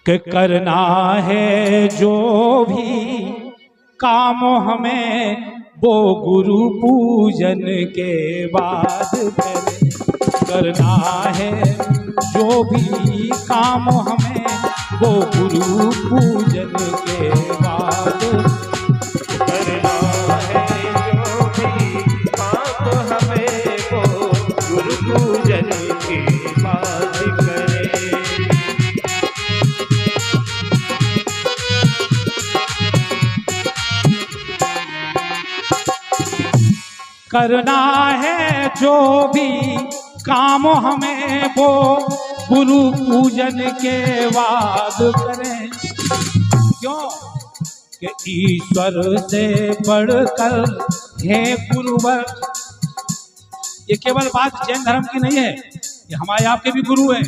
कि करना है जो भी काम हमें वो गुरु पूजन के बाद करें। करना है जो भी काम हमें वो गुरु पूजन के बाद। करना है जो भी काम हमें वो गुरु पूजन के बाद करें। करना है जो भी काम हमें वो गुरु पूजन के बाद करें। क्यों कि ईश्वर से बढ़कर है गुरुवर। ये केवल बात जैन धर्म की नहीं है, ये हमारे आपके भी गुरु हैं।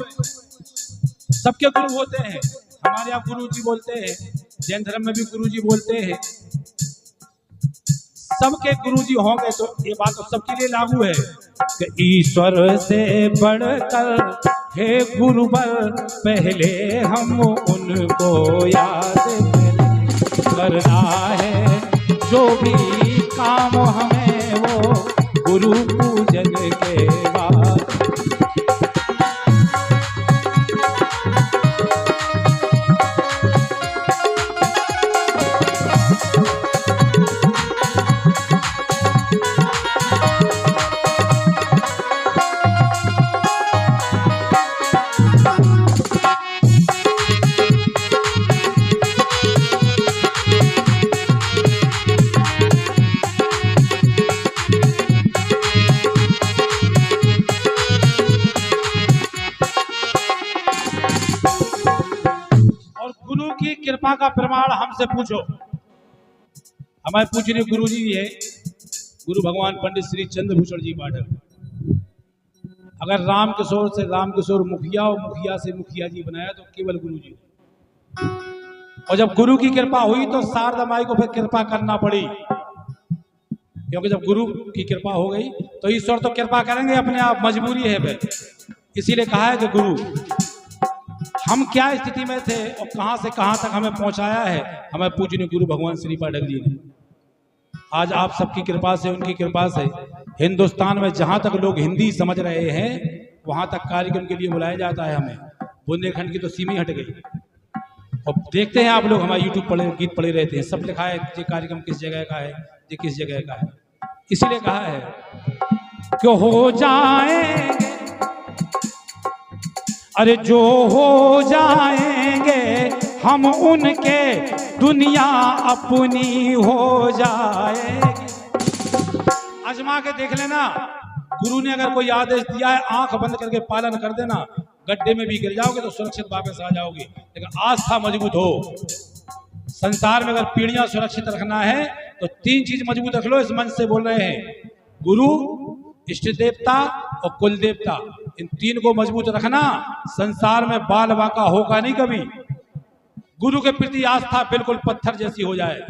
सबके गुरु होते हैं। हमारे आप गुरु जी बोलते हैं, जैन धर्म में भी गुरु जी बोलते हैं। सबके गुरु जी होंगे तो ये बात तो सबके लिए लागू है कि ईश्वर से बढ़कर है गुरुवर, पहले हम उनको याद करें। करना है जो भी काम हमें वो गुरु पूजन के बाद। कृपा का प्रमाण हमसे पूछो। हमारे पूजनीय गुरु जी है, गुरु भगवान पंडित श्री चंद्रभूषण जी पाठक। अगर राम किशोर से राम किशोर मुखिया और मुखिया से मुखिया जी बनाया तो केवल गुरु जी। और जब गुरु की कृपा हुई तो शारदा माई को फिर कृपा करना पड़ी, क्योंकि जब गुरु की कृपा हो गई तो ईश्वर तो कृपा करेंगे अपने आप, मजबूरी है फिर। इसीलिए कहा है कि गुरु हम क्या स्थिति में थे और कहां से कहां तक हमें पहुंचाया है हमें पूजनीय गुरु भगवान श्री पाठक जी ने। आज आप सबकी कृपा से, उनकी कृपा से हिंदुस्तान में जहां तक लोग हिंदी समझ रहे हैं वहां तक कार्यक्रम के लिए बुलाया जाता है हमें। बुंदेलखंड की तो सीमा हट गई। और देखते हैं आप लोग हमारे यूट्यूब पर गीत पड़े रहते हैं, सब लिखा है ये कार्यक्रम किस जगह का है, ये किस जगह का है। इसीलिए कहा है कि हो जाएंगे, अरे जो हो जाएंगे हम उनके, दुनिया अपनी हो जाएगी। आजमा के देख लेना, गुरु ने अगर कोई आदेश दिया है आंख बंद करके पालन कर देना, गड्ढे में भी गिर जाओगे तो सुरक्षित वापस आ जाओगे। लेकिन आस्था मजबूत हो। संसार में अगर पीढ़ियां सुरक्षित रखना है तो 3 चीज मजबूत रख लो। इस मंच से बोल रहे हैं, गुरु, इष्ट देवता और कुल देवता, इन 3 को मजबूत रखना। संसार में बाल बांका होगा नहीं कभी। गुरु के प्रति आस्था बिल्कुल पत्थर जैसी हो जाए।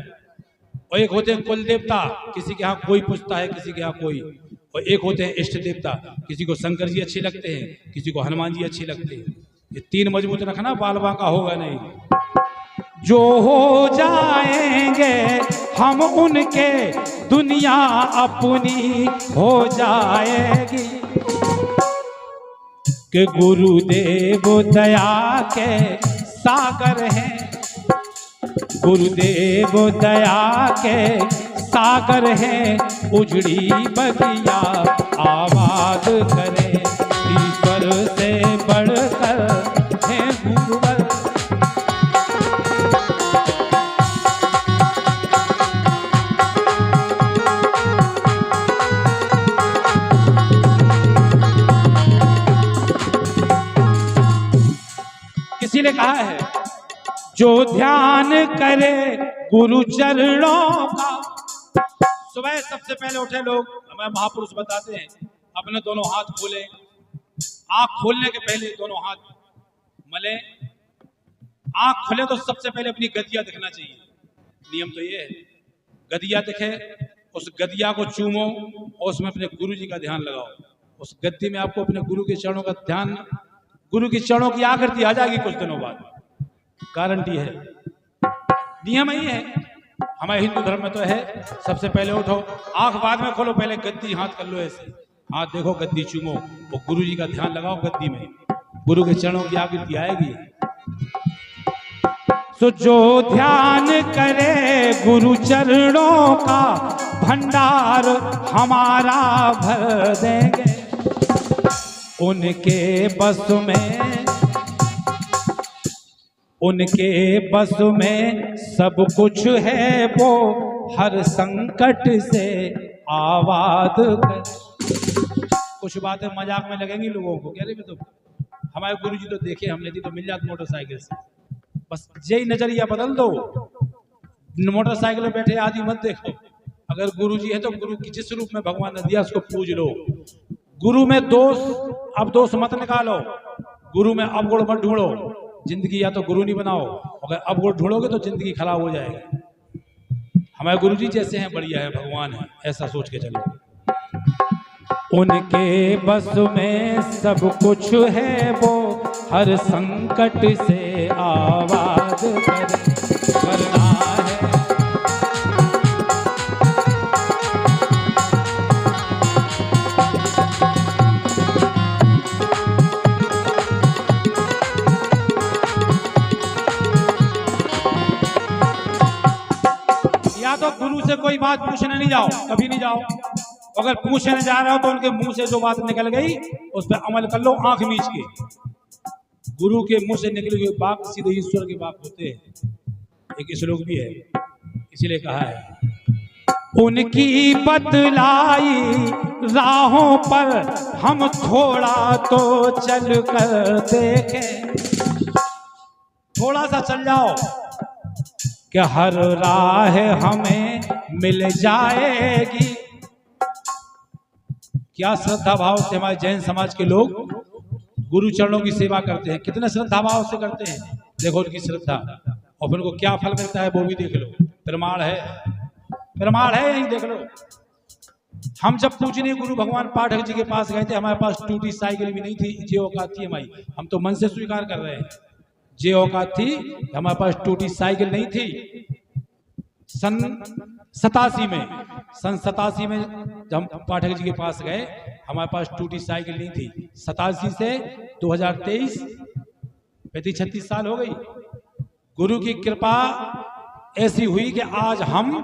और एक होते हैं कुल देवता, किसी के यहाँ कोई पूछता है, किसी के यहाँ कोई। और एक होते हैं इष्ट देवता, किसी को शंकर जी अच्छे लगते हैं, किसी को हनुमान जी अच्छे लगते हैं। ये 3 मजबूत रखना, बाल बांका होगा नहीं। जो हो जाएंगे हम उनके, दुनिया अपनी हो जाएगी। कि गुरुदेव दया के सागर हैं, गुरुदेव दया के सागर हैं। उजड़ी बगिया आबाद करें, ईश्वर से बढ़कर है गुरुवर। इसीलिए कहा है जो ध्यान करे गुरु चरणों का। सुबह सबसे पहले उठे लोग, हमें महापुरुष बताते हैं, अपने दोनों हाथ खोले। आंख खोलने के पहले दोनों हाथ मले। आंख खोले तो सबसे पहले अपनी गदिया दिखना चाहिए। नियम तो ये है, गदिया दिखे, उस गदिया को चूमो और उसमें अपने गुरु जी का ध्यान लगाओ। उस गद्दी में आपको अपने गुरु के चरणों का ध्यान, गुरु के चरणों की आकृति आ जाएगी कुछ दिनों बाद। गारंटी है, नियम ही है। हमारे हिंदू धर्म में तो है, सबसे पहले उठो, आंख बाद में खोलो, पहले गद्दी हाथ कर लो, ऐसे हाथ देखो, गद्दी चूमो, वो गुरु जी का ध्यान लगाओ गद्दी में, गुरु के चरणों की आकृति आएगी। सो जो ध्यान करे गुरु चरणों का, भंडार हमारा भर देंगे। उनके बस में सब कुछ है, वो हर संकट से आबाद कर। कुछ बातें मजाक में लगेंगी लोगों को, कह रहे तो हमारे गुरु जी तो देखे हमने, थी तो मिल जाती मोटरसाइकिल से, बस यही नजरिया बदल दो। मोटरसाइकिल में बैठे आदि मत देखो, अगर गुरु जी है तो गुरु की जिस रूप में भगवान ने दिया उसको पूज लो। गुरु में दोष मत निकालो, गुरु में अवगुण मत ढूंढो। जिंदगी या तो गुरु नहीं बनाओ, अगर अवगुण ढूंढोगे तो जिंदगी खराब हो जाएगी। हमारे गुरु जी जैसे हैं, बढ़िया है, भगवान है, ऐसा सोच के चलो। उनके बस में सब कुछ है, वो हर संकट से आबाद करना है। या तो गुरु से कोई बात पूछने नहीं जाओ, कभी नहीं जाओ। अगर पूछने जा रहे हो तो उनके मुंह से जो बात निकल गई उस पर अमल कर लो, आंख मीच के। गुरु के मुंह से निकली हुई बात सीधे ईश्वर की बात होते हैं। एक श्लोक भी है, इसीलिए कहा है, उनकी बतलाई राहों पर हम थोड़ा तो चल कर देखें। थोड़ा सा चल जाओ कि हर राह हमें मिल जाएगी। क्या श्रद्धा भाव से हमारे जैन समाज के लोग गुरु चरणों की सेवा करते हैं, कितने श्रद्धा भाव से करते हैं। देखो उनकी श्रद्धा, और फिर उनको क्या फल मिलता है वो भी देख लो, प्रमाण है यही देख लो। हम जब पूजनीय गुरु भगवान पाठक जी के पास गए थे, हमारे पास टूटी साइकिल भी नहीं थी, जे औकात थी हमारी, हम तो मन से स्वीकार कर रहे हैं, जे औकात थी, हमारे पास टूटी साइकिल नहीं थी। सन 87 में जब हम पाठक जी के पास गए, हमारे पास टूटी साइकिल नहीं थी। 87 से 2023 35-36 साल हो गई। गुरु की कृपा ऐसी हुई कि आज हम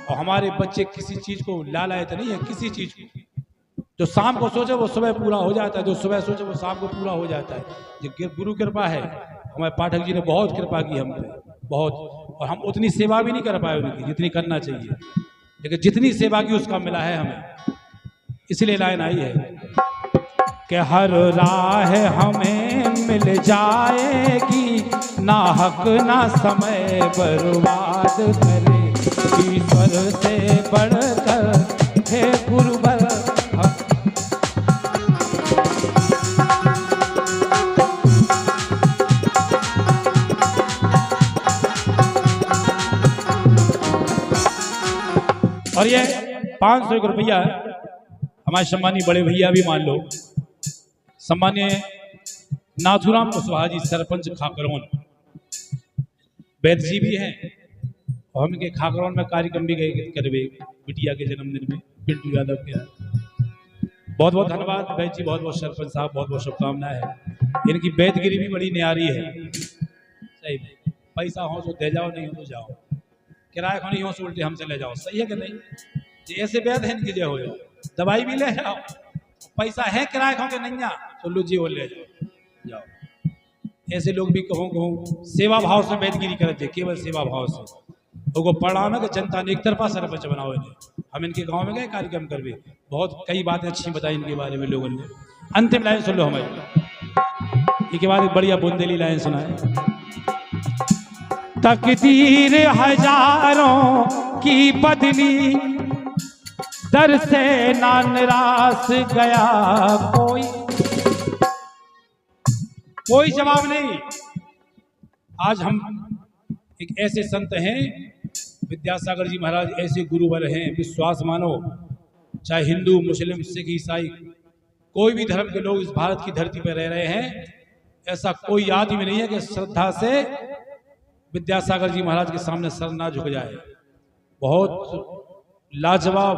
और हमारे बच्चे किसी चीज को लालायत नहीं है, किसी चीज को। जो शाम को सोचे वो सुबह पूरा हो जाता है, जो सुबह सोचे वो शाम को पूरा हो जाता है। ये गुरु कृपा है। हमारे पाठक जी ने बहुत कृपा की हम पे, बहुत, और हम उतनी सेवा भी नहीं कर पाए उनकी जितनी करना चाहिए, लेकिन जितनी सेवा की उसका मिला है हमें। इसलिए लाइन आई है कि हर राह हमें मिल जाएगी, ना हक ना समय बर्बाद करे, ईश्वर से बढ़कर हे गुरुवर। और ये 500 रुपया हमारे सम्मानीय बड़े भैया भी मान लो, सम्मानीय नाथुराम कुशवाहा जी सरपंच खाकरौन, वैद्य जी भी हैं, और हम इनके खाकरौन में कार्यक्रम भी गए करवे बिटिया के जन्मदिन में, पिंटू यादव के यहाँ। बहुत बहुत धन्यवाद वैद्य जी, बहुत बहुत सरपंच साहब, बहुत बहुत शुभकामनाएं। इनकी वैद्यगिरी भी बड़ी न्यारी है, सही में। पैसा हो तो दे जाओ, नहीं हो तो जाओ, किराया को नहीं हो तो उल्टे हमसे ले जाओ, सही है कि नहीं। ऐसे वैद है इनकी, जय हो जाओ, दवाई भी ले जाओ, पैसा है किराया खो के नहीं तो लो जी वो ले जाओ। ऐसे लोग भी कहूँ सेवा भाव से वैदगिरी करते, केवल सेवा भाव से। उनको पढ़ाना कि जनता ने एक तरफा सरपंच बनाओ इन्हें। हम इनके गांव में गए कार्यक्रम करवे, बहुत कई बातें अच्छी बताई इनके बारे में लोगों ने। अंतिम लाइन सुन लो हमारी, इसके बाद एक बढ़िया बुंदेली लाइन सुनाए। तकदीर हजारों की बदली, दर से ना निराश गया कोई जवाब नहीं। आज हम एक ऐसे संत हैं, विद्यासागर जी महाराज ऐसे गुरुवर हैं, विश्वास मानो, चाहे हिंदू मुस्लिम सिख ईसाई कोई भी धर्म के लोग इस भारत की धरती पर रह रहे हैं, ऐसा कोई आदमी नहीं है कि श्रद्धा से विद्यासागर जी महाराज के सामने सर ना झुक जाए। बहुत लाजवाब,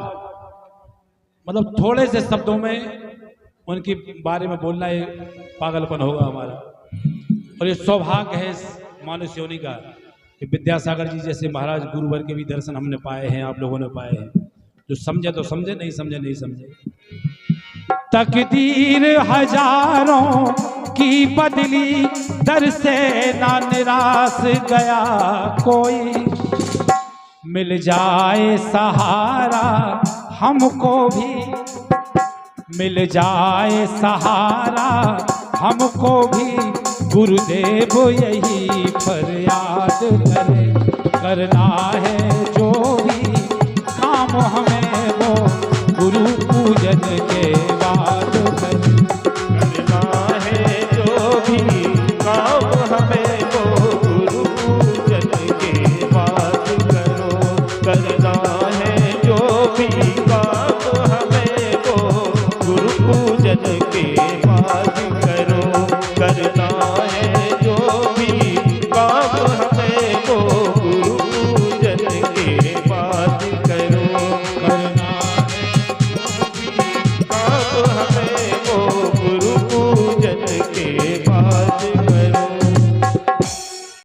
मतलब थोड़े से शब्दों में उनके बारे में बोलना ये पागलपन होगा हमारा। और ये सौभाग्य है इस मानुष योनि का कि विद्यासागर जी जैसे महाराज गुरुवर के भी दर्शन हमने पाए हैं, आप लोगों ने पाए हैं। जो समझे तो समझे, नहीं समझे नहीं समझे। तकदीर हजारों की बदली, दर से ना निराश गया कोई। मिल जाए सहारा हमको भी, मिल जाए सहारा हमको भी, गुरुदेव यही फरियाद करे। करना है जो भी काम हम